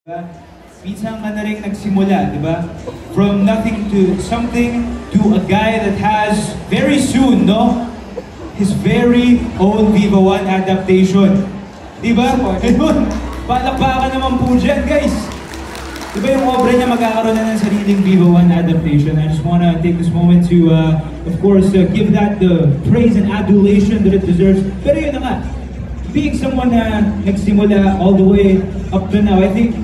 Minsan ka na rin nagsimula, di ba? From nothing to something to a guy that has very soon, no? His very own Viva One adaptation. Di ba? Ganun. Palakpakan naman po dyan, guys. Di ba yung obra niya magkakaroon na ng sariling Viva One adaptation? I just wanna take this moment to, of course, give that the praise and adulation that it deserves. Pero yun na nga, being someone na nagsimula all the way up to now, I think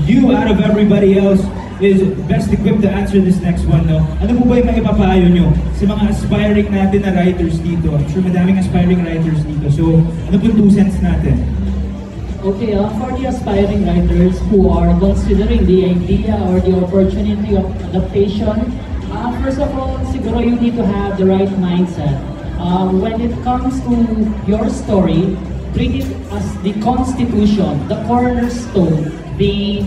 you, out of everybody else, is best equipped to answer this next one, no? Ano po ba yung maipapayo nyo sa mga aspiring natin na writers dito? I'm sure madaming aspiring writers dito. So, ano po 2 cents natin? Okay, for the aspiring writers who are considering the idea or the opportunity of adaptation, first of all, siguro you need to have the right mindset. When it comes to your story, treat it as the constitution, the cornerstone, the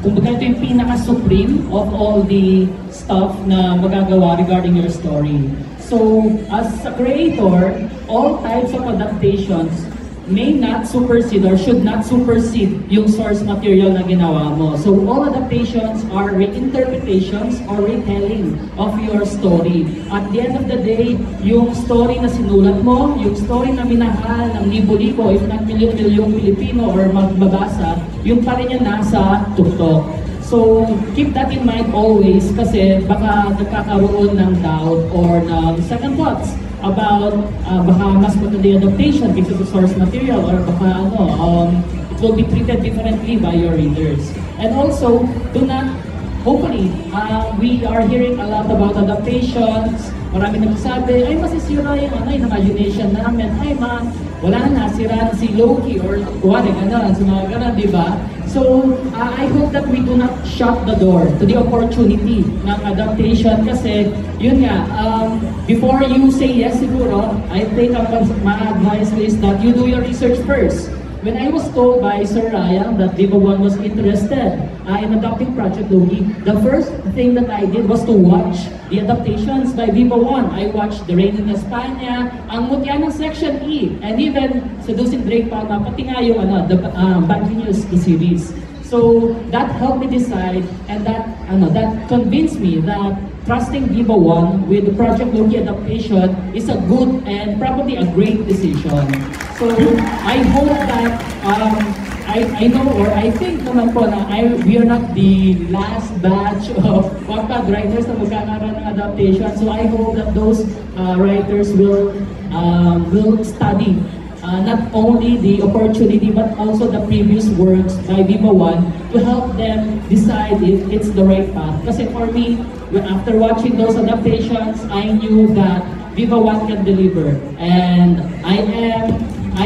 kumbaga ito yung pinaka-supreme of all the stuff na magagawa regarding your story. So, as a creator, all types of adaptations may not supersede or should not supersede yung source material na ginawa mo. So, all adaptations are reinterpretations or retelling of your story. At the end of the day, yung story na sinulat mo, yung story na minahal ng libo-libo, if not milyon-milyong Pilipino or magbabasa, yung pa rin yan nasa tuktok. So, keep that in mind always kasi baka nagkakaroon ng doubt or ng second thoughts about baka mas maganda yung adaptation because of source material or baka it will be treated differently by your readers. And also, do not, hopefully, we are hearing a lot about adaptations. Marami nagsasabi, ay masisira yung imagination namin. Ay wala na, sira na si Loki or kuwari, gano'n, sa mga gano'n, di ba? So, I hope that we do not shut the door to the opportunity ng adaptation kasi, yun nga, before you say yes siguro, I think my advice is that you do your research first. When I was told by Sir Ryan that Viva One was interested in adapting Project Loki, the first thing that I did was to watch the adaptations by Viva One. I watched The Rain in España, Ang Mutya ng Section E, and even Seducing Drake Palma, pati nga yung the Bad Genius, the series. So that helped me decide, and that convinced me that trusting Viva One with the Project Loki adaptation is a good and probably a great decision. So I hope that I know or I think naman po na we are not the last batch of Wattpad writers na magkakaroon ng adaptation. So I hope that those writers will study not only the opportunity but also the previous works by Viva One to help them decide if it's the right path. Kasi for me, after watching those adaptations, I knew that Viva One can deliver, and I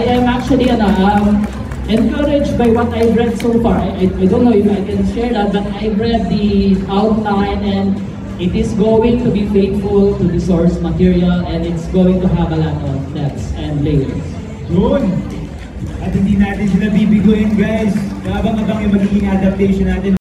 am actually encouraged by what I've read so far. I don't know if I can share that, but I've read the outline and it is going to be faithful to the source material and it's going to have a lot of depths and layers. Yun! At hindi natin sila bibiguin, guys. Abang-abang yung magiging adaptation natin.